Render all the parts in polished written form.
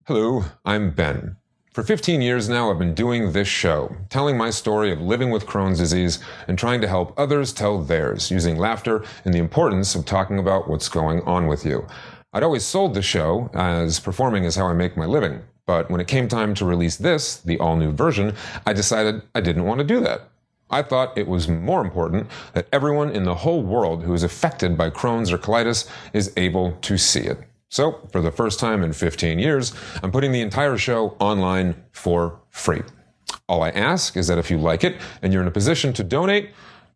Hello, I'm Ben. For 15 years now, I've been doing this show, telling my story of living with Crohn's disease and trying to help others tell theirs, using laughter and the importance of talking about what's going on with you. I'd always sold the show as performing is how I make my living, but when it came time to release this, the all-new version, I decided I didn't want to do that. I thought it was more important that everyone in the whole world who is affected by Crohn's or colitis is able to see it. So, for the first time in 15 years, I'm putting the entire show online for free. All I ask is that if you like it and you're in a position to donate,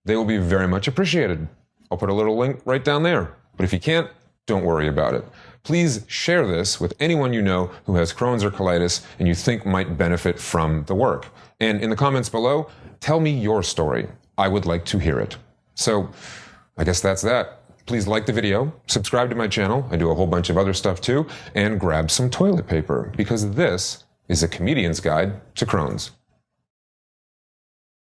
they will be very much appreciated. I'll put a little link right down there. But if you can't, don't worry about it. Please share this with anyone you know who has Crohn's or colitis and you think might benefit from the work. And in the comments below, tell me your story. I would like to hear it. So, I guess that's that. Please like the video, subscribe to my channel, I do a whole bunch of other stuff too, and grab some toilet paper, because this is a comedian's guide to Crohn's.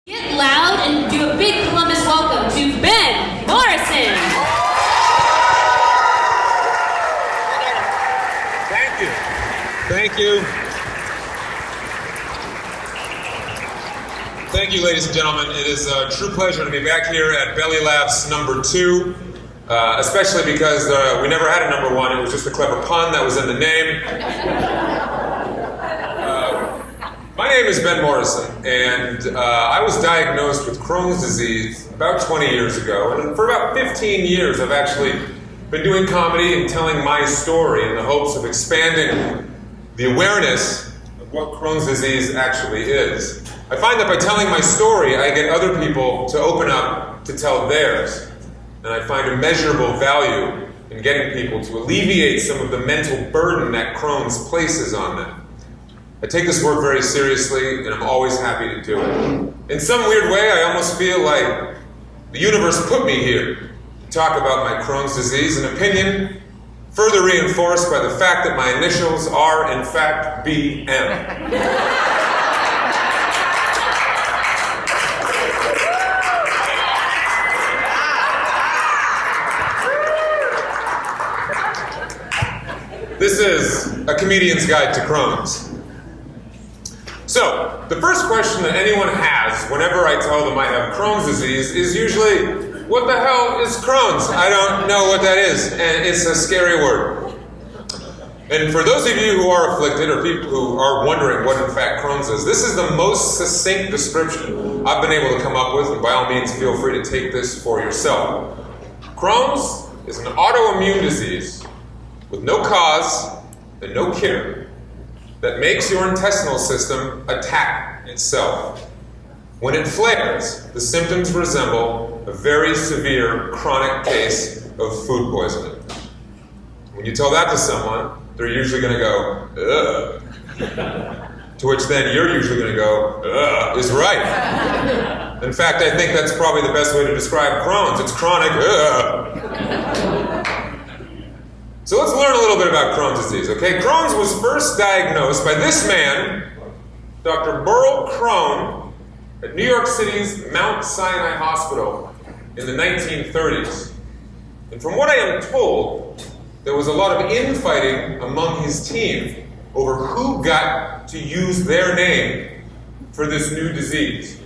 Get loud and do a big Columbus welcome to Ben Morrison. Thank you. Thank you. Thank you, ladies and gentlemen. It is a true pleasure to be back here at Belly Laughs number 2. Especially because we never had a number 1, it was just a clever pun that was in the name. My name is Ben Morrison, and I was diagnosed with Crohn's disease about 20 years ago, and for about 15 years I've actually been doing comedy and telling my story in the hopes of expanding the awareness of what Crohn's disease actually is. I find that by telling my story, I get other people to open up to tell theirs. And I find immeasurable value in getting people to alleviate some of the mental burden that Crohn's places on them. I take this work very seriously, and I'm always happy to do it. In some weird way, I almost feel like the universe put me here to talk about my Crohn's disease, an opinion further reinforced by the fact that my initials are, in fact, BM. This is a comedian's guide to Crohn's. So, the first question that anyone has whenever I tell them I have Crohn's disease is usually, what the hell is Crohn's? I don't know what that is, and it's a scary word. And for those of you who are afflicted, or people who are wondering what in fact Crohn's is, this is the most succinct description I've been able to come up with, and by all means feel free to take this for yourself. Crohn's is an autoimmune disease with no cause and no cure that makes your intestinal system attack itself. When it flares, the symptoms resemble a very severe chronic case of food poisoning. When you tell that to someone, they're usually going to go, ugh. To which then you're usually going to go, ugh, is right. In fact, I think that's probably the best way to describe Crohn's. It's chronic, ugh. So let's learn a little bit about Crohn's disease, okay? Crohn's was first diagnosed by this man, Dr. Burl Crohn, at New York City's Mount Sinai Hospital in the 1930s. And from what I am told, there was a lot of infighting among his team over who got to use their name for this new disease.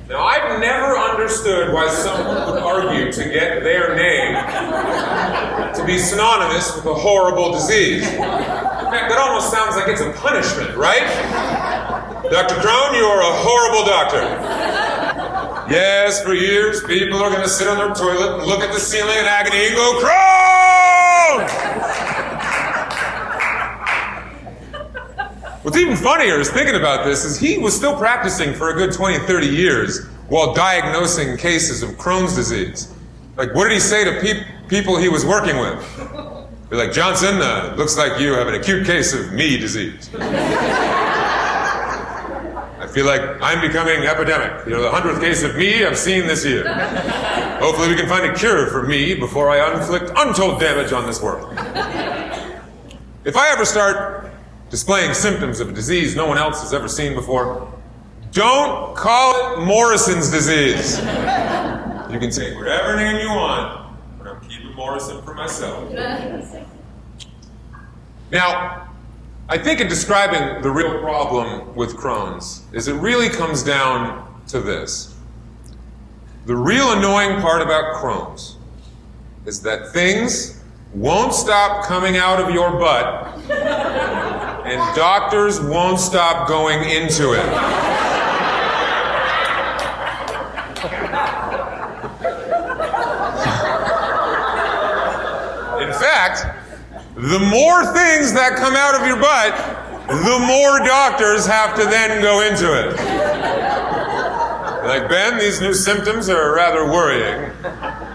Now, I've never understood why someone would argue to get their name to be synonymous with a horrible disease. In fact, that almost sounds like it's a punishment, right? Dr. Crohn, you are a horrible doctor. Yes, for years, people are going to sit on their toilet and look at the ceiling in agony and go, Crohn! What's even funnier is thinking about this is he was still practicing for a good 20, 30 years while diagnosing cases of Crohn's disease. Like, what did he say to people he was working with? They're like, Johnson, looks like you have an acute case of me disease. I feel like I'm becoming epidemic. You know, the 100th case of me I've seen this year. Hopefully we can find a cure for me before I inflict untold damage on this world. If I ever start displaying symptoms of a disease no one else has ever seen before, don't call it Morrison's disease. You can take whatever name you want, but I'm keeping Morrison for myself. Now, I think in describing the real problem with Crohn's is it really comes down to this. The real annoying part about Crohn's is that things won't stop coming out of your butt and doctors won't stop going into it. In fact, the more things that come out of your butt, the more doctors have to then go into it. Like, Ben, these new symptoms are rather worrying.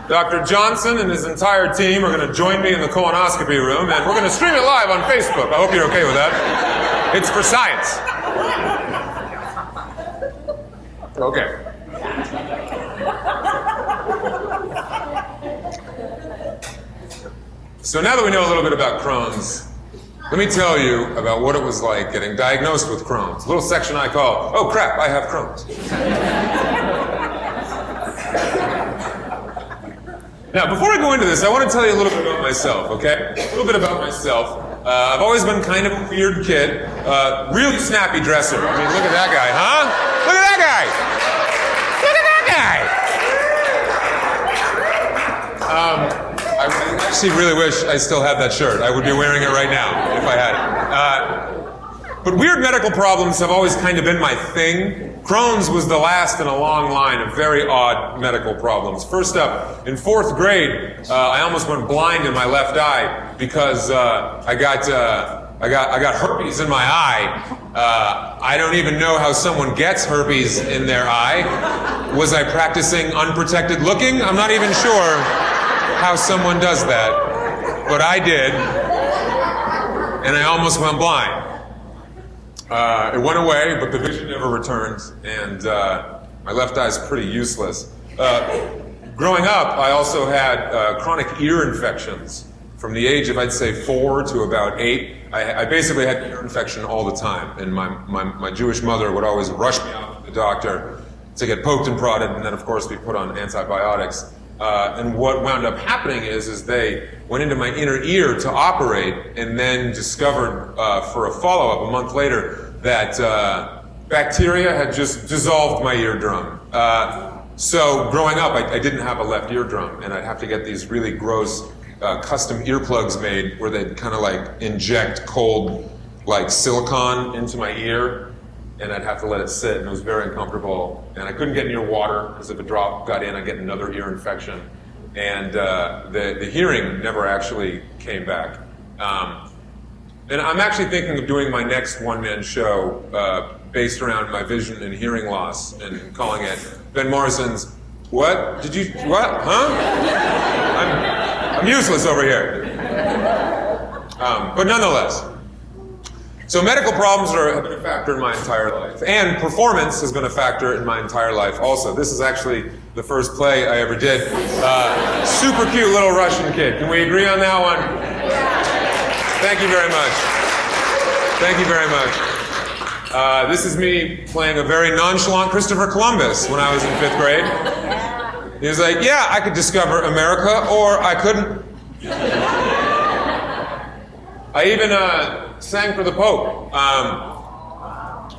Dr. Johnson and his entire team are going to join me in the colonoscopy room, and we're going to stream it live on Facebook. I hope you're okay with that. It's for science. Okay. So now that we know a little bit about Crohn's, let me tell you about what it was like getting diagnosed with Crohn's. A little section I call, "Oh crap, I have Crohn's." Now, before I go into this, I want to tell you a little bit about myself, okay? A little bit about myself. I've always been kind of a weird kid. Really snappy dresser. I mean, look at that guy, huh? Look at that guy! Look at that guy! I actually really wish I still had that shirt. I would be wearing it right now if I had it. But weird medical problems have always kind of been my thing. Crohn's was the last in a long line of very odd medical problems. First up, in 4th grade, I almost went blind in my left eye because I got herpes in my eye. I don't even know how someone gets herpes in their eye. Was I practicing unprotected looking? I'm not even sure how someone does that, but I did, and I almost went blind. It went away, but the vision never returned, and my left eye is pretty useless. Growing up, I also had chronic ear infections. From the age of, I'd say, 4 to about 8, I basically had ear infection all the time, and my Jewish mother would always rush me out to the doctor to get poked and prodded, and then, of course, be put on antibiotics. And what wound up happening is they went into my inner ear to operate and then discovered for a follow-up a month later that bacteria had just dissolved my eardrum. So growing up, I didn't have a left eardrum, and I'd have to get these really gross custom earplugs made where they'd kind of like inject cold like silicone into my ear, and I'd have to let it sit, and it was very uncomfortable. And I couldn't get near water, because if a drop got in, I'd get another ear infection. And the hearing never actually came back. And I'm actually thinking of doing my next one-man show based around my vision and hearing loss, and calling it Ben Morrison's What? Huh? I'm useless over here. But nonetheless. So medical problems have been a factor in my entire life. And performance has been a factor in my entire life also. This is actually the first play I ever did. Super cute little Russian kid. Can we agree on that one? Thank you very much. Thank you very much. This is me playing a very nonchalant Christopher Columbus when I was in 5th grade. He was like, yeah, I could discover America, or I couldn't. I even sang for the Pope.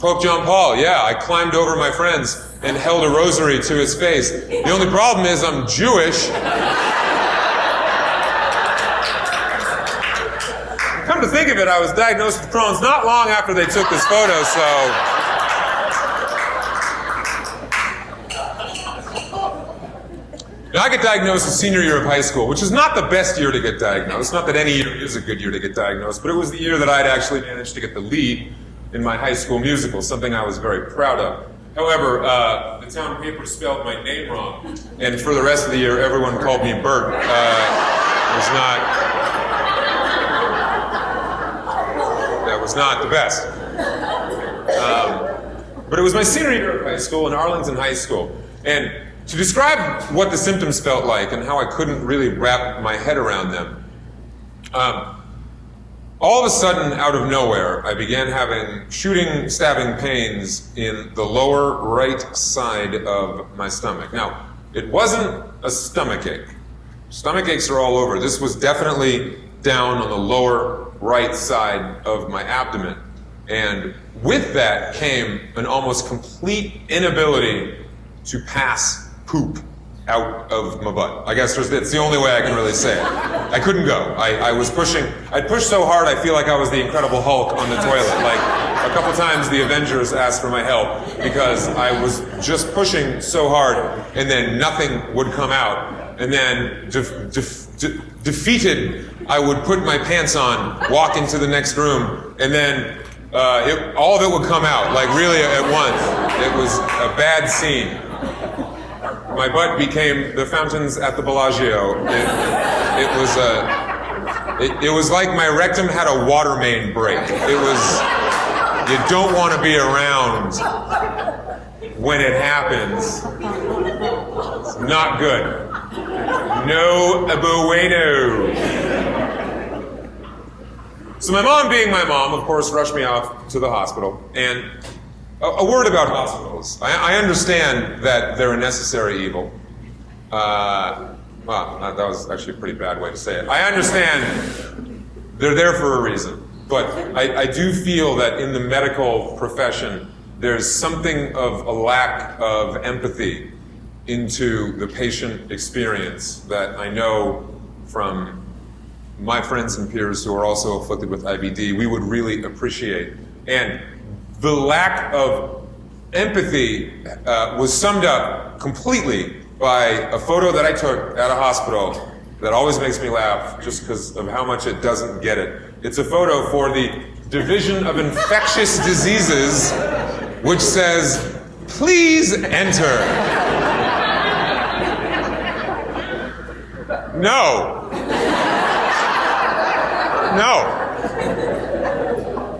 Pope John Paul, yeah, I climbed over my friends and held a rosary to his face. The only problem is I'm Jewish. Come to think of it, I was diagnosed with Crohn's not long after they took this photo, so... Now, I get diagnosed the senior year of high school, which is not the best year to get diagnosed. Not that any year is a good year to get diagnosed, but it was the year that I'd actually managed to get the lead in my high school musical, something I was very proud of. However, the town paper spelled my name wrong, and for the rest of the year, everyone called me Bert. That was not the best. But it was my senior year of high school in Arlington High School, and to describe what the symptoms felt like and how I couldn't really wrap my head around them, all of a sudden, out of nowhere, I began having shooting, stabbing pains in the lower right side of my stomach. Now, it wasn't a stomach ache. Stomach aches are all over. This was definitely down on the lower right side of my abdomen. And with that came an almost complete inability to pass poop out of my butt. I guess it's the only way I can really say it. I couldn't go. I was pushing. I'd pushed so hard I feel like I was the Incredible Hulk on the toilet. Like a couple times the Avengers asked for my help because I was just pushing so hard and then nothing would come out. And then defeated, I would put my pants on, walk into the next room, and then all of it would come out, like really at once. It was a bad scene. My butt became the fountains at the Bellagio. It was like my rectum had a water main break. It was, you don't want to be around when it happens. It's not good. No bueno. So my mom, being my mom, of course, rushed me off to the hospital. And a word about hospitals. I understand that they're a necessary evil. Well, that was actually a pretty bad way to say it. I understand they're there for a reason. But I do feel that in the medical profession, there's something of a lack of empathy into the patient experience that I know from my friends and peers who are also afflicted with IBD, we would really appreciate. And the lack of empathy was summed up completely by a photo that I took at a hospital that always makes me laugh just because of how much it doesn't get it. It's a photo for the Division of Infectious Diseases, which says, "Please enter." No.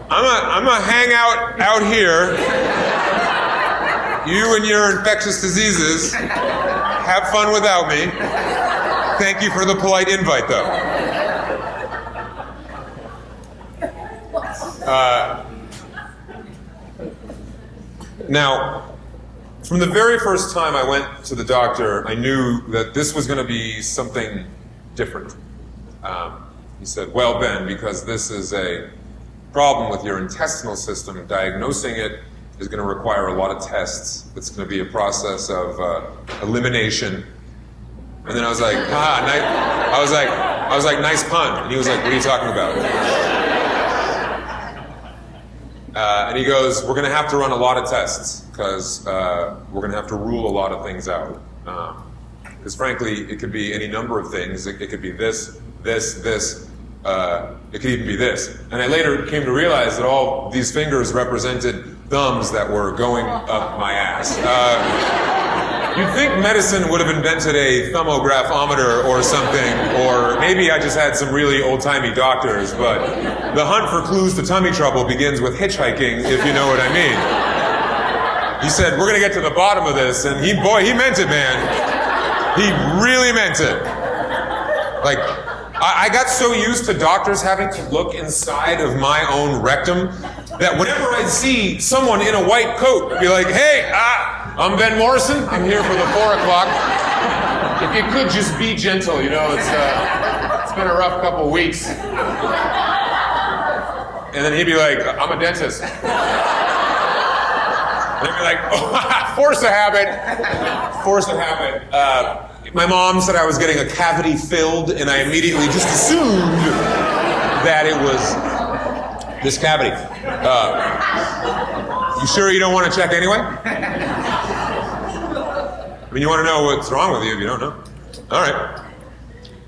I'm gonna hang out here. You and your infectious diseases. Have fun without me. Thank you for the polite invite, though. Now, from the very first time I went to the doctor, I knew that this was going to be something different. He said, "Well, Ben, because this is a problem with your intestinal system, diagnosing it is going to require a lot of tests. It's going to be a process of elimination." And then I was like, I was like, "Nice pun." And he was like, "What are you talking about?" And he goes, "We're going to have to run a lot of tests because we're going to have to rule a lot of things out. Because frankly, it could be any number of things. It could be this. It could even be this." And I later came to realize that all these fingers represented thumbs that were going up my ass. You'd think medicine would have invented a thumbographometer or something, or maybe I just had some really old-timey doctors, but the hunt for clues to tummy trouble begins with hitchhiking, if you know what I mean. He said, "We're gonna get to the bottom of this," and he meant it, man. He really meant it. Like, I got so used to doctors having to look inside of my own rectum that whenever I'd see someone in a white coat, I'd be like, "Hey, I'm Ben Morrison. I'm here for the 4 o'clock. If you could just be gentle, you know, it's been a rough couple of weeks." And then he'd be like, "I'm a dentist." And I'd be like, "Oh, force a habit. My mom said I was getting a cavity filled, and I immediately just assumed that it was this cavity. You sure you don't want to check anyway? I mean, you want to know what's wrong with you if you don't know. All right.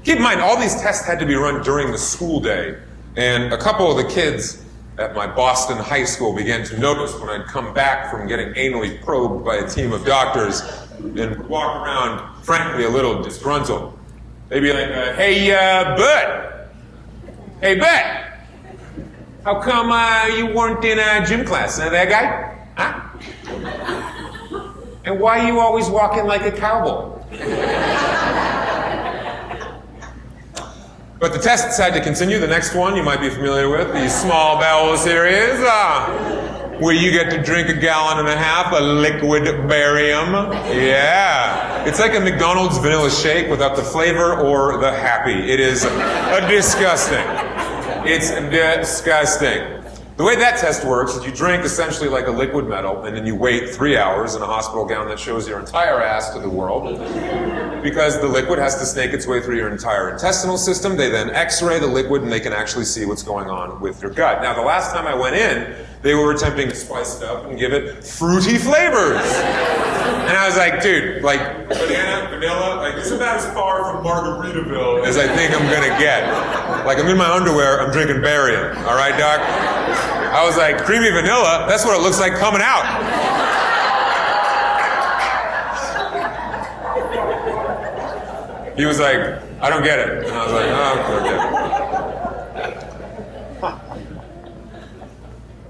Keep in mind, all these tests had to be run during the school day, and a couple of the kids at my Boston high school began to notice when I'd come back from getting anally probed by a team of doctors and walk around, frankly, a little disgruntled. They'd be like, "Hey, Bud. Hey, Bud. How come you weren't in gym class? That guy? Huh? And why are you always walking like a cowboy?" But the tests had to continue. The next one you might be familiar with, the small bowel series, where you get to drink 1.5 gallons of liquid barium. Yeah. It's like a McDonald's vanilla shake without the flavor or the happy. It is disgusting. It's disgusting. The way that test works is you drink essentially like a liquid metal, and then you wait 3 hours in a hospital gown that shows your entire ass to the world, because the liquid has to snake its way through your entire intestinal system. They then x-ray the liquid, and they can actually see what's going on with your gut. Now, the last time I went in, they were attempting to spice it up and give it fruity flavors. And I was like, dude, like, banana, vanilla, like, it's about as far from Margaritaville as I think I'm gonna get. Like, I'm in my underwear, I'm drinking barium, all right, doc? I was like, creamy vanilla, that's what it looks like coming out. He was like, I don't get it. And I was like, oh, okay.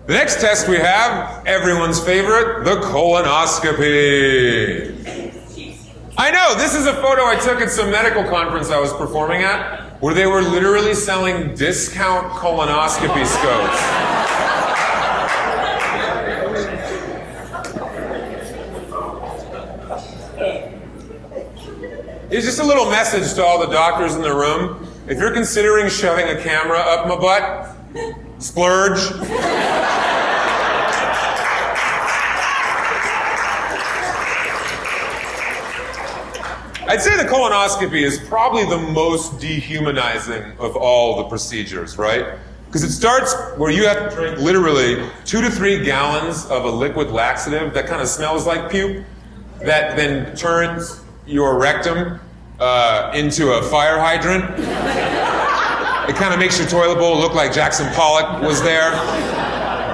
The next test we have, everyone's favorite, the colonoscopy. I know, this is a photo I took at some medical conference I was performing at, where they were literally selling discount colonoscopy scopes. It's just a little message to all the doctors in the room. If you're considering shoving a camera up my butt, splurge. I'd say the colonoscopy is probably the most dehumanizing of all the procedures, right? Because it starts where you have to drink literally 2 to 3 gallons of a liquid laxative that kind of smells like puke, that then turns your rectum into a fire hydrant. It kind of makes your toilet bowl look like Jackson Pollock was there,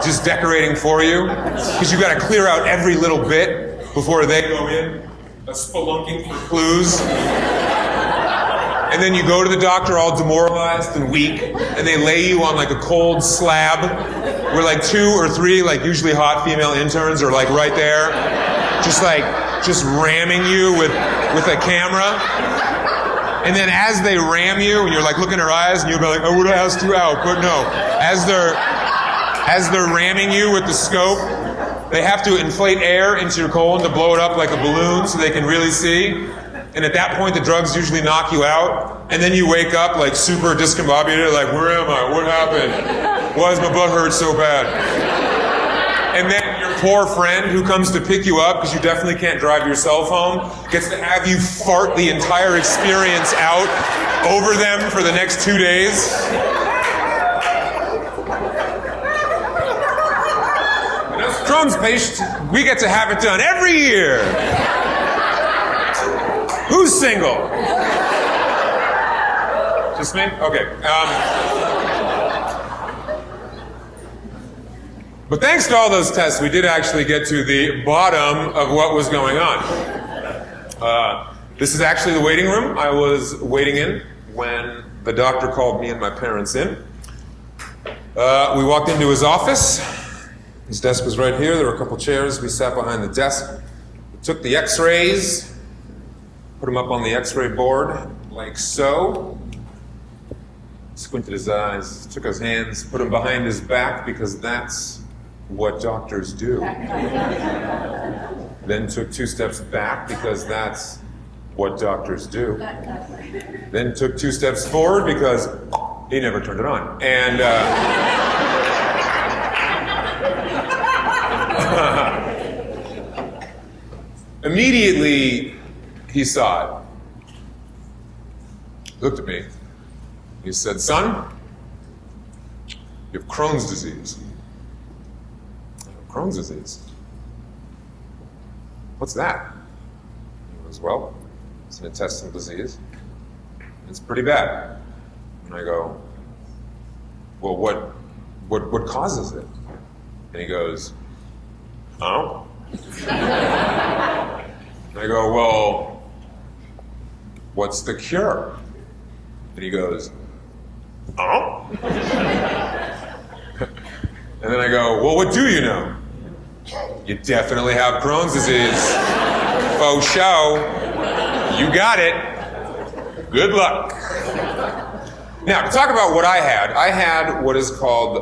just decorating for you. Because you've got to clear out every little bit before they go in, spelunking for clues. And then you go to the doctor all demoralized and weak, and they lay you on like a cold slab where like 2 or 3, like usually hot female interns are like right there, just ramming you with a camera. And then as they ram you, and you're like looking in her eyes, and you'll be like, I would have asked you out, but no. As they're ramming you with the scope, they have to inflate air into your colon to blow it up like a balloon so they can really see. And at that point, the drugs usually knock you out. And then you wake up like super discombobulated, like, where am I? What happened? Why does my butt hurt so bad? And then your poor friend who comes to pick you up, because you definitely can't drive yourself home, gets to have you fart the entire experience out over them for the next 2 days. And as Crohn's patients, we get to have it done every year. Who's single? Just me? Okay. But thanks to all those tests, we did actually get to the bottom of what was going on. This is actually the waiting room I was waiting in when the doctor called me and my parents in. We walked into his office. His desk was right here. There were a couple chairs. We sat behind the desk. We took the x-rays, put them up on the x-ray board, like so. Squinted his eyes, took his hands, put them behind his back, because that's what doctors do. Then took 2 steps back, because that's what doctors do. Then took 2 steps forward, because he never turned it on. And immediately he saw it. Looked at me. He said, son, you have Crohn's disease. Crohn's disease? What's that? He goes, well, it's an intestinal disease. It's pretty bad. And I go, well, what causes it? And he goes, oh? And I go, well, what's the cure? And he goes, oh? And then I go, well, what do you know? You definitely have Crohn's disease. Faux show. You got it. Good luck. Now, to talk about what I had what is called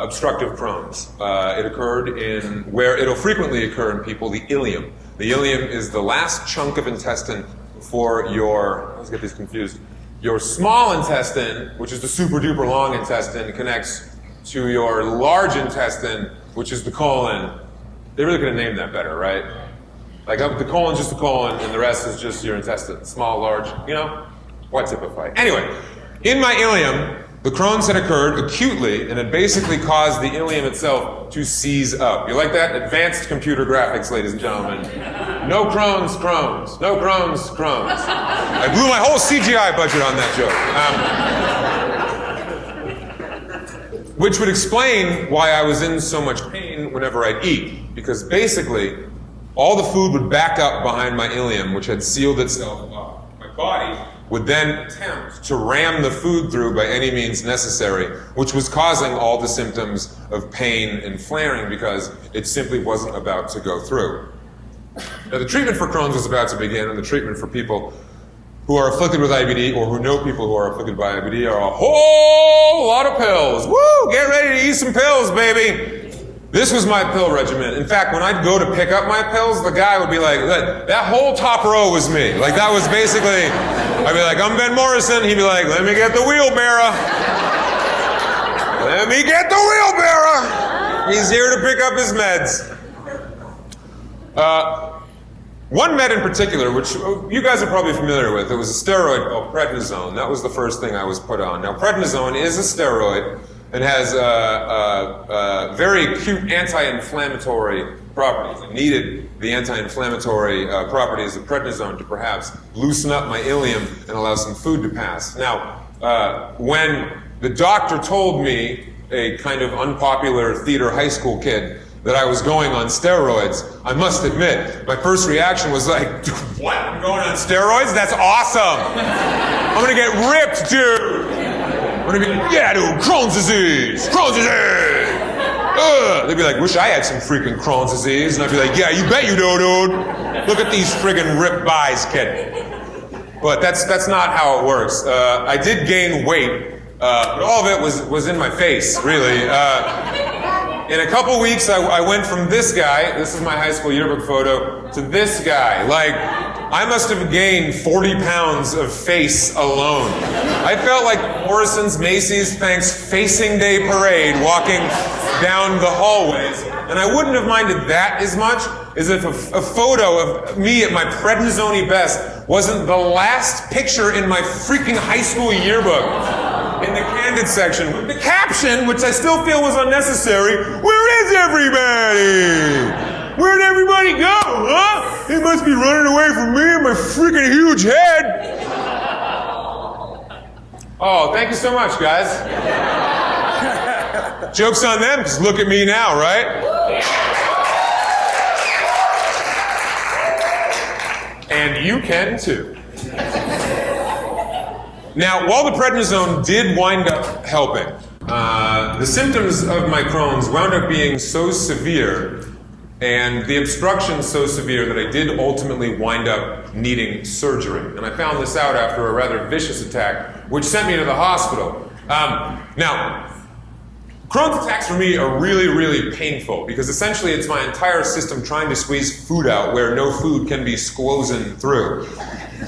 obstructive Crohn's. It occurred in where it'll frequently occur in people, the ileum. The ileum is the last chunk of intestine before your, I always get these confused, Your small intestine, which is the super duper long intestine, connects to your large intestine, which is the colon. They really could have named that better, right? Like the colon's just the colon, and the rest is just your intestine. Small, large, you know? Why typify? Anyway, in my ileum, the Crohn's had occurred acutely, and it basically caused the ileum itself to seize up. You like that? Advanced computer graphics, ladies and gentlemen. No Crohn's, Crohn's. No Crohn's, Crohn's. I blew my whole CGI budget on that joke. Which would explain why I was in so much pain whenever I'd eat. Because basically, all the food would back up behind my ileum, which had sealed itself up. My body would then attempt to ram the food through by any means necessary, which was causing all the symptoms of pain and flaring because it simply wasn't about to go through. Now, the treatment for Crohn's was about to begin, and the treatment for people who are afflicted with IBD or who know people who are afflicted by IBD are a whole lot of pills. Woo! Get ready to eat some pills, baby! This was my pill regimen. In fact, when I'd go to pick up my pills, the guy would be like, that whole top row was me. Like, that was basically, I'd be like, I'm Ben Morrison. He'd be like, let me get the wheelbarrow. Let me get the wheelbarrow. He's here to pick up his meds. One med in particular, which you guys are probably familiar with, it was a steroid called prednisone. That was the first thing I was put on. Now, prednisone is a steroid. It has very acute anti-inflammatory properties. I needed the anti-inflammatory properties of prednisone to perhaps loosen up my ileum and allow some food to pass. Now, when the doctor told me, a kind of unpopular theater high school kid, that I was going on steroids, I must admit, my first reaction was like, what? I'm going on steroids? That's awesome! I'm gonna get ripped, dude! I'm gonna be like, yeah, dude, Crohn's disease! Crohn's disease! They'd be like, wish I had some freaking Crohn's disease. And I'd be like, yeah, you bet you do, dude. Look at these friggin' ripped buys, kid. But that's not how it works. I did gain weight, but all of it was in my face, really. In a couple weeks, I went from this guy, this is my high school yearbook photo, to this guy. Like, I must have gained 40 pounds of face alone. I felt like Morrison's Macy's Thanksgiving Day parade walking down the hallways. And I wouldn't have minded that as much as if a photo of me at my prednisone best wasn't the last picture in my freaking high school yearbook. In the candid section, with the caption, which I still feel was unnecessary, where is everybody? Where'd everybody go, huh? They must be running away from me and my freaking huge head. Oh, thank you so much, guys. Joke's on them, because look at me now, right? And you can too. Now, while the prednisone did wind up helping, the symptoms of my Crohn's wound up being so severe and the obstruction so severe that I did ultimately wind up needing surgery. And I found this out after a rather vicious attack, which sent me to the hospital. Now, Crohn's attacks for me are really, really painful because essentially it's my entire system trying to squeeze food out where no food can be squozen through.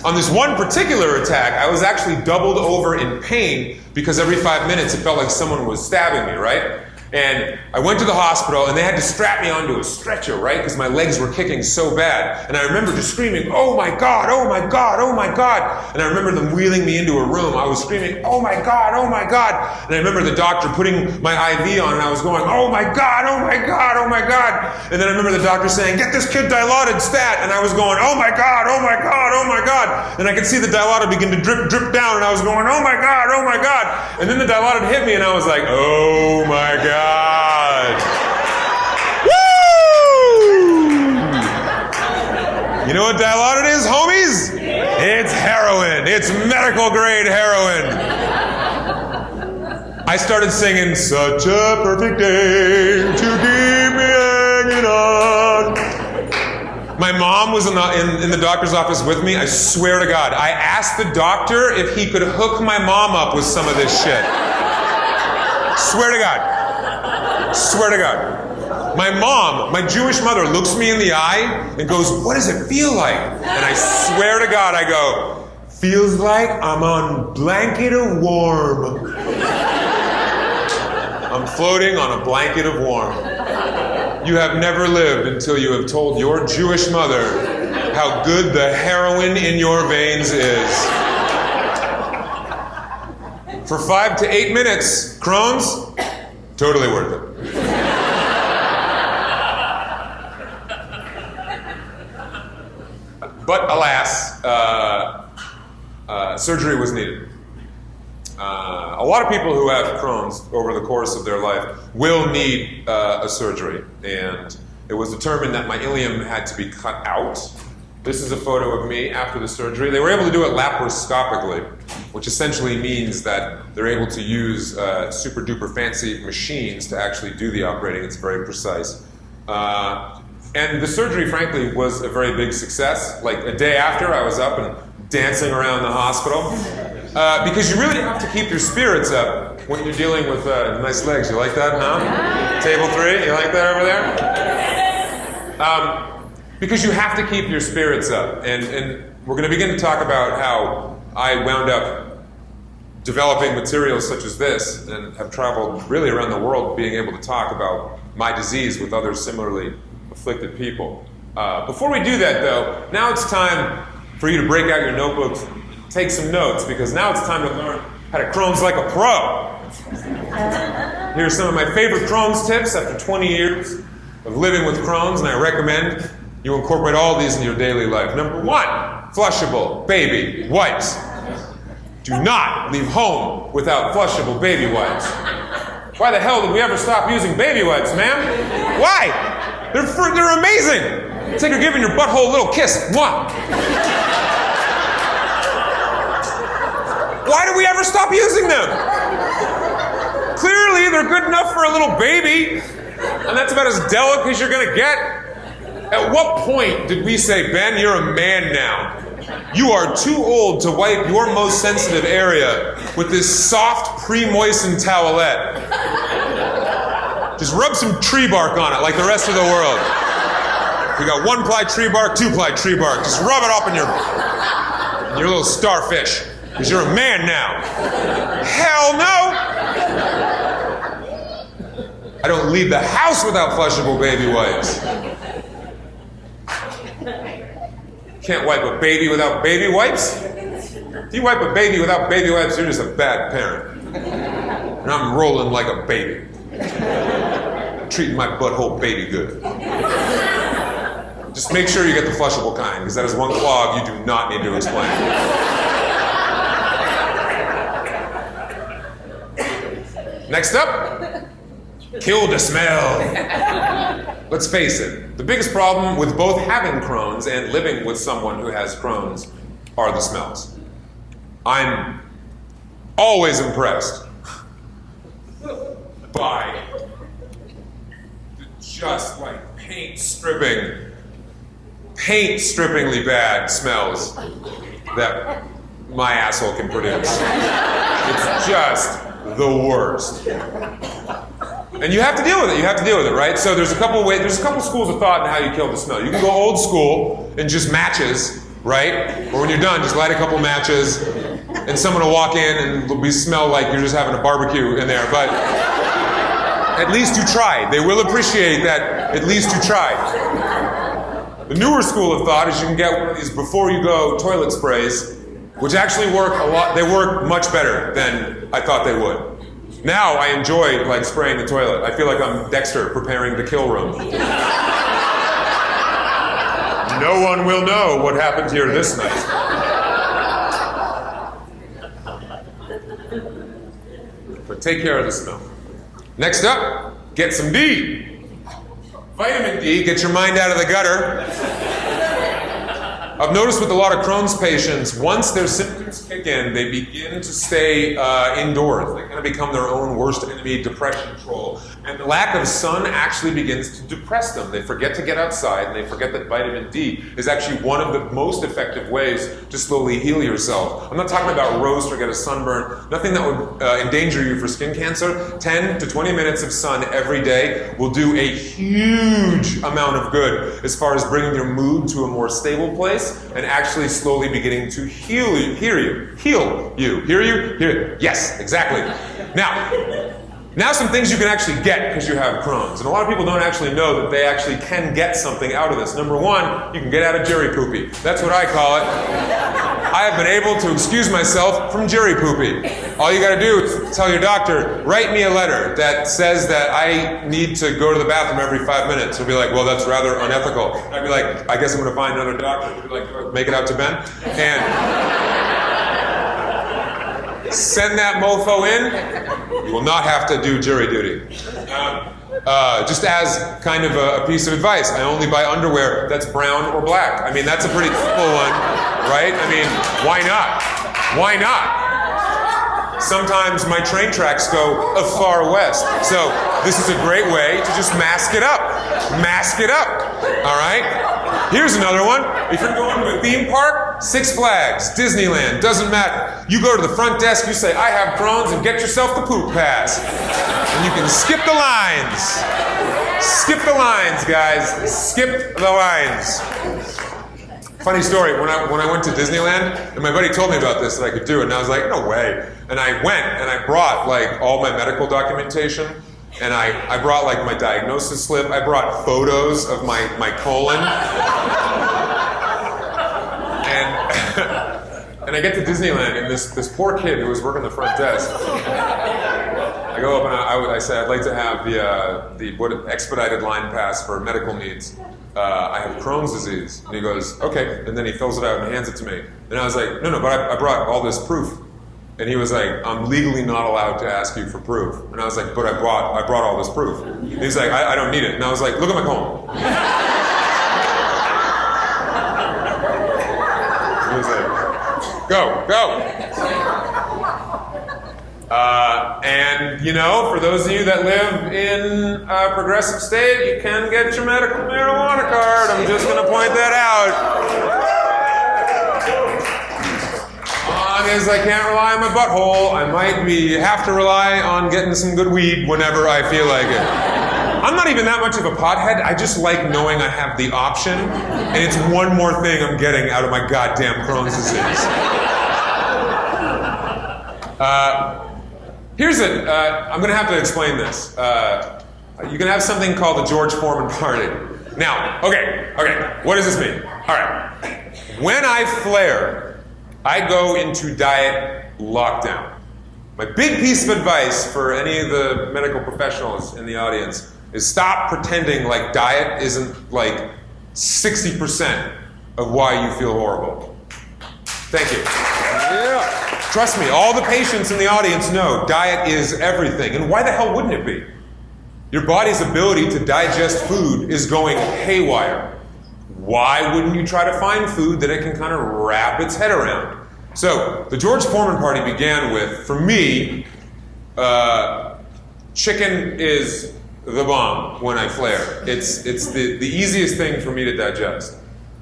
On this one particular attack, I was actually doubled over in pain because every 5 minutes it felt like someone was stabbing me, right? And I went to the hospital and they had to strap me onto a stretcher, right? Because my legs were kicking so bad. And I remember just screaming, oh my God, oh my God, oh my God. And I remember them wheeling me into a room. I was screaming, oh my God, oh my God. And I remember the doctor putting my IV on and I was going, oh my God, oh my God, oh my God. And then I remember the doctor saying, get this kid Dilaudid stat. And I was going, oh my God, oh my God, oh my God. And I could see the Dilaudid begin to drip down and I was going, oh my God, oh my God. And then the Dilaudid hit me and I was like, oh my God. Woo! You know what Dilaudid is, homies? It's heroin. It's medical grade heroin. I started singing, such a perfect day to keep me hanging on. My mom was in the doctor's office with me. I swear to God, I asked the doctor if he could hook my mom up with some of this shit. Swear to God. Swear to God. My mom, my Jewish mother, looks me in the eye and goes, what does it feel like? And I swear to God, I go, Feels like I'm on blanket of warm. I'm floating on a blanket of warm. You have never lived until you have told your Jewish mother how good the heroin in your veins is. For 5 to 8 minutes, Crohn's, totally worth it. But alas, surgery was needed. A lot of people who have Crohn's over the course of their life will need a surgery, and it was determined that my ileum had to be cut out. This is a photo of me after the surgery. They were able to do it laparoscopically, which essentially means that they're able to use super duper fancy machines to actually do the operating. It's very precise. And the surgery, frankly, was a very big success. Like a day after, I was up and dancing around the hospital. Because you really have to keep your spirits up when you're dealing with nice legs. You like that, huh? Table 3, you like that over there? Because you have to keep your spirits up. And we're going to begin to talk about how I wound up developing materials such as this and have traveled really around the world being able to talk about my disease with other similarly afflicted people. Before we do that, though, now it's time for you to break out your notebooks, take some notes, because now it's time to learn how to Crohn's like a pro. Here are some of my favorite Crohn's tips after 20 years of living with Crohn's, and I recommend you incorporate all these in your daily life. Number 1, flushable baby wipes. Do not leave home without flushable baby wipes. Why the hell did we ever stop using baby wipes, ma'am? Why? They're amazing. It's like you're giving your butthole a little kiss. Mwah. Why do we ever stop using them? Clearly, they're good enough for a little baby, and that's about as delicate as you're going to get. At what point did we say, Ben, you're a man now? You are too old to wipe your most sensitive area with this soft, pre-moistened towelette. Just rub some tree bark on it like the rest of the world. We got 1-ply tree bark, 2-ply tree bark. Just rub it up in your little starfish. Because you're a man now. Hell no! I don't leave the house without flushable baby wipes. Can't wipe a baby without baby wipes? If you wipe a baby without baby wipes, you're just a bad parent. And I'm rolling like a baby. Treating my butthole baby good. Just make sure you get the flushable kind, because that is one clog you do not need to explain. Next up, kill the smell. Let's face it, the biggest problem with both having Crohn's and living with someone who has Crohn's are the smells. I'm always impressed by the just like paint-strippingly bad smells that my asshole can produce. It's just the worst. And you have to deal with it. You have to deal with it, right? So there's a couple ways. There's a couple schools of thought in how you kill the smell. You can go old school and just matches, right? Or when you're done, just light a couple matches, and someone will walk in and it'll smell like you're just having a barbecue in there. But at least you tried. They will appreciate that. At least you tried. The newer school of thought is you can get one of these before you go toilet sprays, which actually work a lot. They work much better than I thought they would. Now I enjoy like spraying the toilet. I feel like I'm Dexter preparing the kill room. No one will know what happened here this night. But take care of the smell. Next up, get some D. Vitamin D, get your mind out of the gutter. I've noticed with a lot of Crohn's patients, once their symptoms kick in, they begin to stay indoors. They kind of become their own worst enemy, depression troll. And the lack of sun actually begins to depress them. They forget to get outside, and they forget that vitamin D is actually one of the most effective ways to slowly heal yourself. I'm not talking about roast or get a sunburn, nothing that would endanger you for skin cancer. 10 to 20 minutes of sun every day will do a huge amount of good as far as bringing your mood to a more stable place and actually slowly beginning to heal you. Yes, exactly. Now some things you can actually get because you have Crohn's. And a lot of people don't actually know that they actually can get something out of this. Number one, you can get out of jerry poopy. That's what I call it. I have been able to excuse myself from jerry poopy. All you gotta do is tell your doctor, write me a letter that says that I need to go to the bathroom every 5 minutes. He'll be like, well, that's rather unethical. I'd be like, I guess I'm gonna find another doctor. He'll be like, make it out to Ben. And send that mofo in. You will not have to do jury duty. Just as kind of a piece of advice, I only buy underwear that's brown or black. I mean, that's a pretty simple one, right? I mean, why not? Why not? Sometimes my train tracks go far west. So this is a great way to just mask it up. Mask it up, all right? Here's another one. If you're going to a theme park, Six Flags, Disneyland, doesn't matter. You go to the front desk, you say, I have Crohn's, and get yourself the poop pass. And you can skip the lines. Skip the lines, guys. Skip the lines. Funny story, when I went to Disneyland, and my buddy told me about this, that I could do it, and I was like, no way. And I went, and I brought like all my medical documentation, and I brought like my diagnosis slip, I brought photos of my colon. And I get to Disneyland, and this poor kid who was working the front desk, I go up and I say, I'd like to have the expedited line pass for medical needs. I have Crohn's disease. And he goes, okay. And then he fills it out and hands it to me. And I was like, no, but I brought all this proof. And he was like, I'm legally not allowed to ask you for proof. And I was like, but I brought all this proof. And he's like, I don't need it. And I was like, look at my colon. He was like, go. And, you know, for those of you that live in a progressive state, you can get your medical marijuana card. I'm just going to point that out. As I can't rely on my butthole, I might have to rely on getting some good weed whenever I feel like it. I'm not even that much of a pothead. I just like knowing I have the option, and it's one more thing I'm getting out of my goddamn Crohn's disease. I'm going to have to explain this. You can have something called the George Foreman party. Now, okay, what does this mean? All right. When I flare, I go into diet lockdown. My big piece of advice for any of the medical professionals in the audience is stop pretending like diet isn't like 60% of why you feel horrible. Thank you. Yeah. Trust me, all the patients in the audience know diet is everything. And why the hell wouldn't it be? Your body's ability to digest food is going haywire. Why wouldn't you try to find food that it can kind of wrap its head around? So, the George Foreman party began with, for me, chicken is the bomb when I flare. It's the easiest thing for me to digest.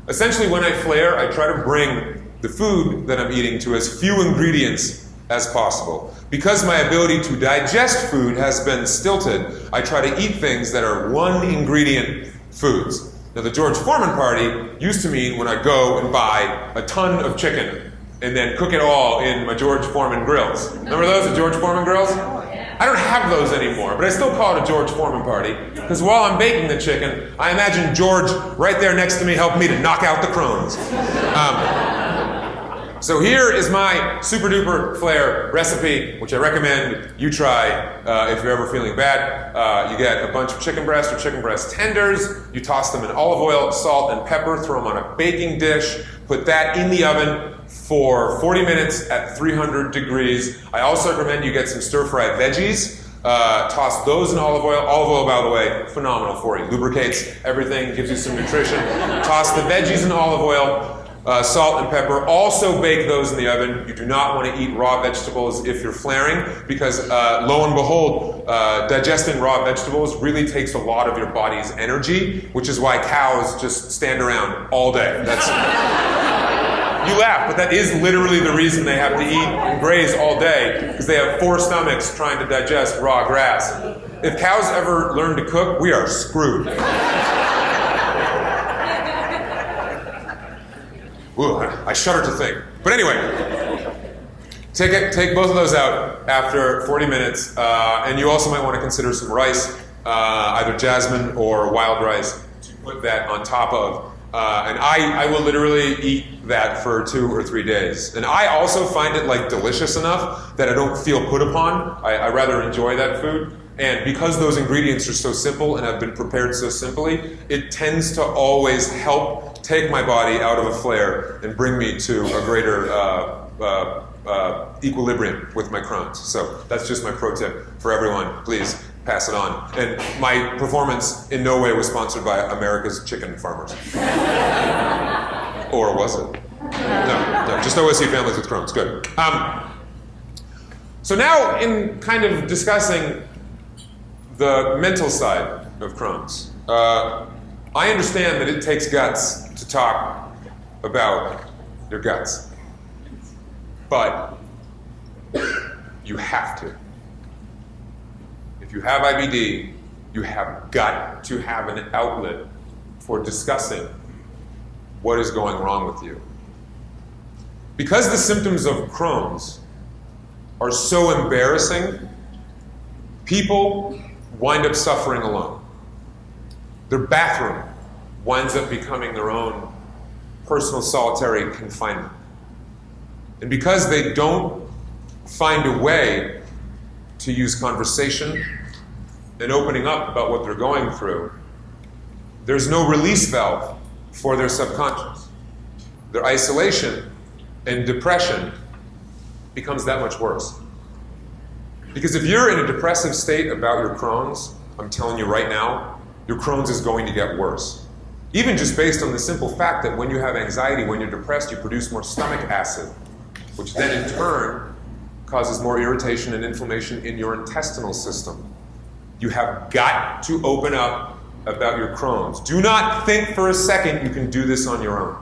Essentially, when I flare, I try to bring the food that I'm eating to as few ingredients as possible. Because my ability to digest food has been stilted, I try to eat things that are one ingredient foods. Now, the George Foreman party used to mean when I go and buy a ton of chicken and then cook it all in my George Foreman grills. Remember those, the George Foreman grills? I don't have those anymore, but I still call it a George Foreman party because while I'm baking the chicken, I imagine George right there next to me helping me to knock out the Crohns. So here is my super duper flare recipe, which I recommend you try if you're ever feeling bad. You get a bunch of chicken breast or chicken breast tenders. You toss them in olive oil, salt, and pepper. Throw them on a baking dish. Put that in the oven for 40 minutes at 300 degrees. I also recommend you get some stir-fried veggies. Toss those in olive oil. Olive oil, by the way, phenomenal for you. Lubricates everything, gives you some nutrition. Toss the veggies in olive oil. salt and pepper. Also bake those in the oven. You do not want to eat raw vegetables if you're flaring, because lo and behold, digesting raw vegetables really takes a lot of your body's energy, which is why cows just stand around all day. You laugh, but that is literally the reason they have to eat and graze all day, because they have 4 stomachs trying to digest raw grass. If cows ever learn to cook, we are screwed. Ooh, I shudder to think. But anyway, take both of those out after 40 minutes, and you also might want to consider some rice, either jasmine or wild rice, to put that on top of. And I will literally eat that for 2 or 3 days. And I also find it like delicious enough that I don't feel put upon. I rather enjoy that food. And because those ingredients are so simple and have been prepared so simply, it tends to always help take my body out of a flare and bring me to a greater equilibrium with my Crohn's. So that's just my pro tip for everyone. Please pass it on. And my performance in no way was sponsored by America's chicken farmers. Or was it? No, just OSU families with Crohn's. Good. So now in kind of discussing the mental side of Crohn's, I understand that it takes guts to talk about your guts. But you have to. If you have IBD, you have got to have an outlet for discussing what is going wrong with you. Because the symptoms of Crohn's are so embarrassing, people wind up suffering alone. Their bathroom winds up becoming their own personal solitary confinement. And because they don't find a way to use conversation and opening up about what they're going through, there's no release valve for their subconscious. Their isolation and depression becomes that much worse. Because if you're in a depressive state about your Crohn's, I'm telling you right now, your Crohn's is going to get worse. Even just based on the simple fact that when you have anxiety, when you're depressed, you produce more stomach acid, which then in turn causes more irritation and inflammation in your intestinal system. You have got to open up about your Crohn's. Do not think for a second you can do this on your own.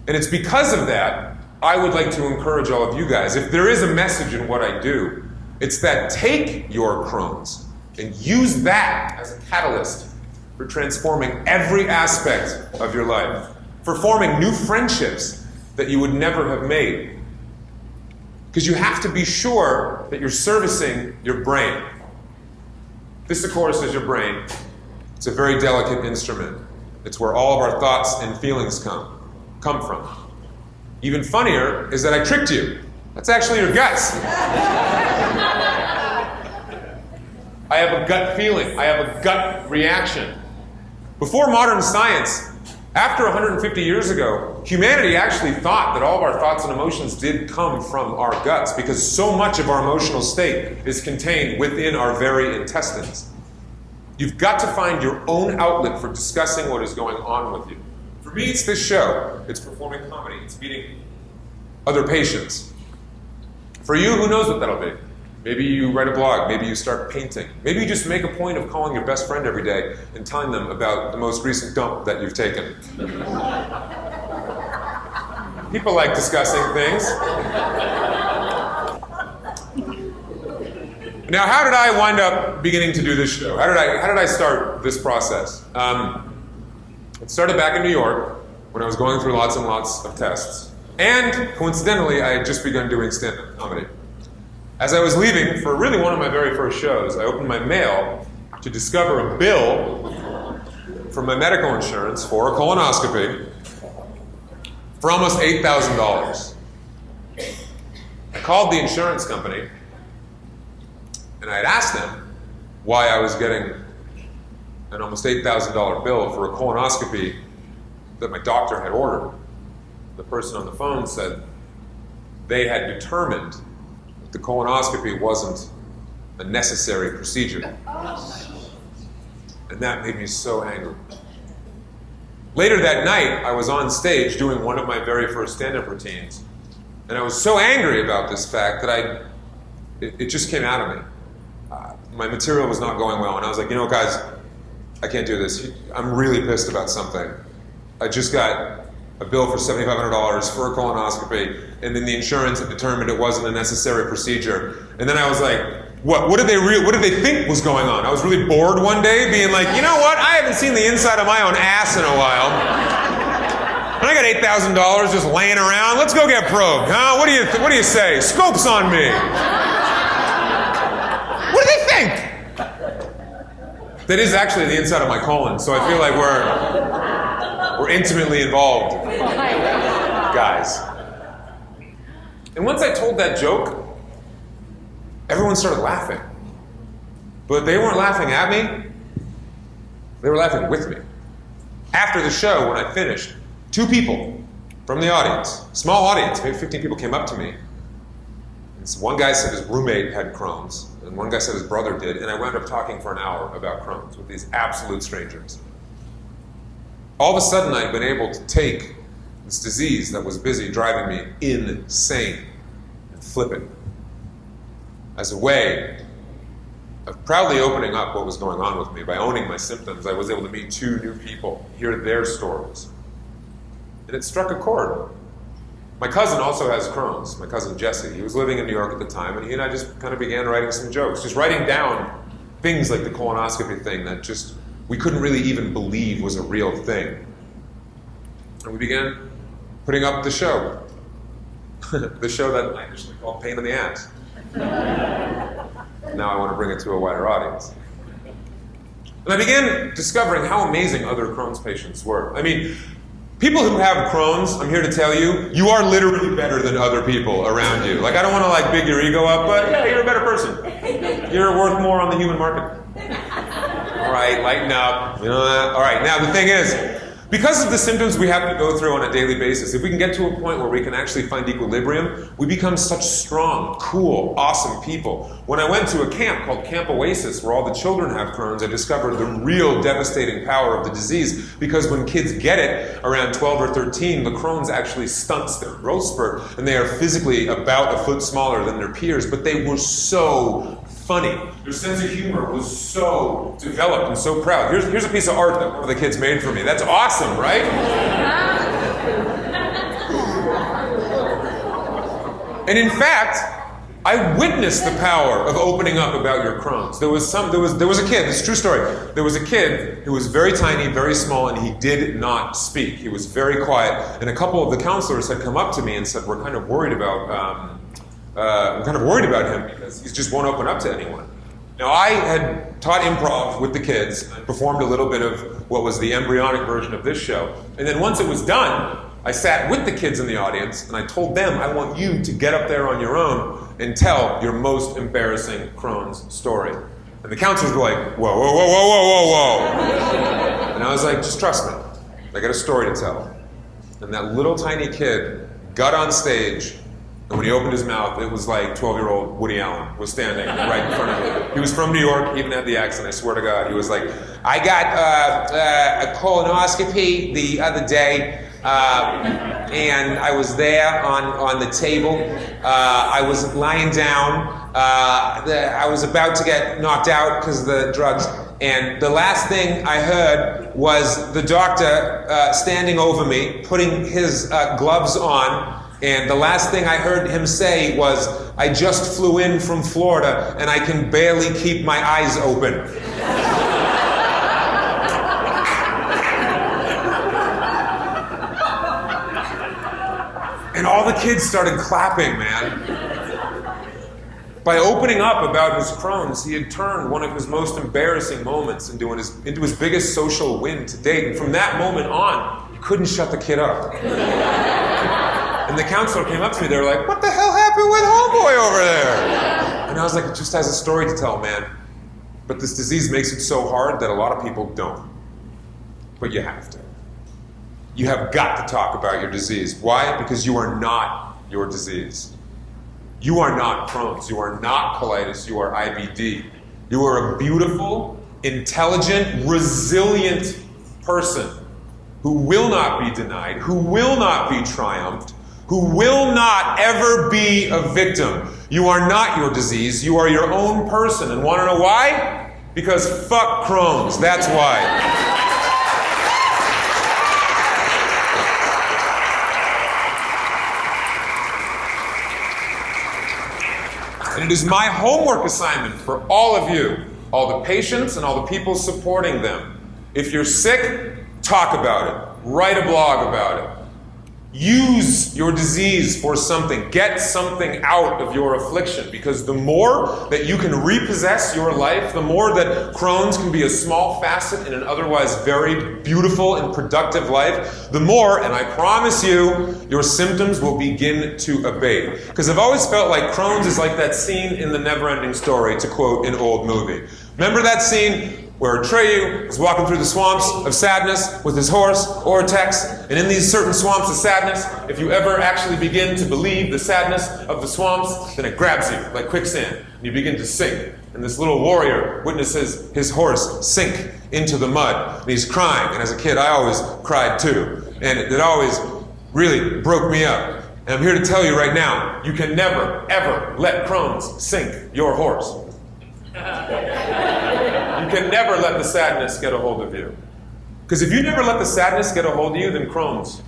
And it's because of that, I would like to encourage all of you guys, if there is a message in what I do, it's that take your Crohn's and use that as a catalyst for transforming every aspect of your life, for forming new friendships that you would never have made. Because you have to be sure that you're servicing your brain. This, of course, is your brain. It's a very delicate instrument. It's where all of our thoughts and feelings come from. Even funnier is that I tricked you. That's actually your guts. I have a gut feeling. I have a gut reaction. Before modern science, after 150 years ago, humanity actually thought that all of our thoughts and emotions did come from our guts, because so much of our emotional state is contained within our very intestines. You've got to find your own outlet for discussing what is going on with you. For me, it's this show. It's performing comedy. It's meeting other patients. For you, who knows what that'll be? Maybe you write a blog. Maybe you start painting. Maybe you just make a point of calling your best friend every day and telling them about the most recent dump that you've taken. People like discussing things. Now, how did I wind up beginning to do this show? How did I start this process? It started back in New York when I was going through lots and lots of tests. And coincidentally, I had just begun doing stand-up comedy. As I was leaving for really one of my very first shows, I opened my mail to discover a bill from my medical insurance for a colonoscopy for almost $8,000. I called the insurance company and I had asked them why I was getting an almost $8,000 bill for a colonoscopy that my doctor had ordered. The person on the phone said they had determined that the colonoscopy wasn't a necessary procedure. And that made me so angry. Later that night, I was on stage doing one of my very first stand-up routines, and I was so angry about this fact that it just came out of me. My material was not going well, and I was like, you know, guys, I can't do this. I'm really pissed about something. I just got a bill for $7,500 for a colonoscopy, and then the insurance had determined it wasn't a necessary procedure. And then I was like, what did they think was going on? I was really bored one day, being like, you know what? I haven't seen the inside of my own ass in a while. And I got $8,000 just laying around. Let's go get probed, huh? What do you say? Scope's on me. What do they think? That is actually the inside of my colon, so I feel like we're intimately involved, guys. And once I told that joke, everyone started laughing. But they weren't laughing at me, they were laughing with me. After the show, when I finished, 2 people from the audience, small audience, maybe 15 people, came up to me. And so one guy said his roommate had Crohn's, and one guy said his brother did, and I wound up talking for an hour about Crohn's with these absolute strangers. All of a sudden, I'd been able to take this disease that was busy driving me insane and flip it as a way of proudly opening up what was going on with me. By owning my symptoms, I was able to meet 2 new people, hear their stories. And it struck a chord. My cousin also has Crohn's, my cousin Jesse. He was living in New York at the time, and he and I just kind of began writing some jokes, just writing down things like the colonoscopy thing that just we couldn't really even believe was a real thing. And we began putting up the show. The show that I initially called Pain in the Ass. Now I want to bring it to a wider audience. And I began discovering how amazing other Crohn's patients were. I mean, people who have Crohn's, I'm here to tell you, you are literally better than other people around you. Like, I don't want to like big your ego up, but yeah, you're a better person. You're worth more on the human market. All right, lighten up. You know that? All right, now the thing is, because of the symptoms we have to go through on a daily basis, if we can get to a point where we can actually find equilibrium, we become such strong, cool, awesome people. When I went to a camp called Camp Oasis, where all the children have Crohn's, I discovered the real devastating power of the disease, because when kids get it around 12 or 13, the Crohn's actually stunts their growth spurt, and they are physically about a foot smaller than their peers, but they were so funny. Their sense of humor was so developed and so proud. Here's a piece of art that one of the kids made for me. That's awesome, right? And in fact, I witnessed the power of opening up about your Crohn's. There was a kid, this is a true story. There was a kid who was very tiny, very small, and he did not speak. He was very quiet. And a couple of the counselors had come up to me and said, we're kind of worried about him because he just won't open up to anyone. Now, I had taught improv with the kids, and performed a little bit of what was the embryonic version of this show. And then once it was done, I sat with the kids in the audience, and I told them, I want you to get up there on your own and tell your most embarrassing Crohn's story. And the counselors were like, whoa, whoa, whoa, whoa, whoa, whoa, whoa. And I was like, just trust me. I got a story to tell. And that little tiny kid got on stage, and when he opened his mouth, it was like 12-year-old Woody Allen was standing right in front of him. He was from New York, he even had the accent, I swear to God. He was like, I got a colonoscopy the other day, and I was there on the table. I was lying down. I was about to get knocked out because of the drugs. And the last thing I heard was the doctor standing over me, putting his gloves on. And the last thing I heard him say was, I just flew in from Florida and I can barely keep my eyes open. And all the kids started clapping, man. By opening up about his Crohn's, he had turned one of his most embarrassing moments into his biggest social win to date. And from that moment on, he couldn't shut the kid up. And the counselor came up to me, they were like, what the hell happened with homeboy over there? And I was like, it just has a story to tell, man. But this disease makes it so hard that a lot of people don't. But you have to. You have got to talk about your disease. Why? Because you are not your disease. You are not Crohn's. You are not colitis. You are IBD. You are a beautiful, intelligent, resilient person who will not be denied, who will not be triumphed, who will not ever be a victim. You are not your disease. You are your own person. And want to know why? Because fuck Crohn's. That's why. And it is my homework assignment for all of you, all the patients and all the people supporting them. If you're sick, talk about it. Write a blog about it. Use your disease for something. Get something out of your affliction, because the more that you can repossess your life, the more that Crohn's can be a small facet in an otherwise very beautiful and productive life, the more, and I promise you, your symptoms will begin to abate. Because I've always felt like Crohn's is like that scene in The Never-Ending Story, to quote an old movie. Remember that scene where Atreyu is walking through the swamps of sadness with his horse, Ortex, and in these certain swamps of sadness, if you ever actually begin to believe the sadness of the swamps, then it grabs you like quicksand, and you begin to sink. And this little warrior witnesses his horse sink into the mud, and he's crying. And as a kid, I always cried too, and it always really broke me up. And I'm here to tell you right now, you can never, ever let Crohn's sink your horse. You can never let the sadness get a hold of you. Because if you never let the sadness get a hold of you, then Crohn's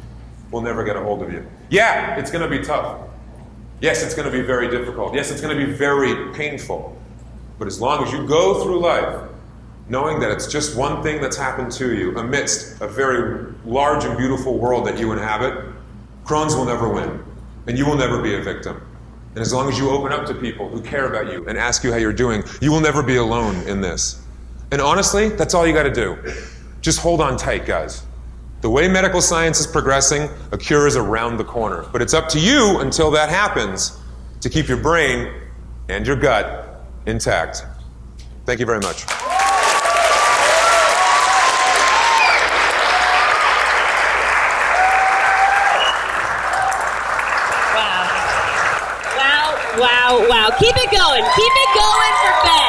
will never get a hold of you. Yeah, it's going to be tough. Yes, it's going to be very difficult. Yes, it's going to be very painful. But as long as you go through life knowing that it's just one thing that's happened to you amidst a very large and beautiful world that you inhabit, Crohn's will never win. And you will never be a victim. And as long as you open up to people who care about you and ask you how you're doing, you will never be alone in this. And honestly, that's all you got to do. Just hold on tight, guys. The way medical science is progressing, a cure is around the corner. But it's up to you until that happens to keep your brain and your gut intact. Thank you very much. Wow. Keep it going. Keep it going for Ben.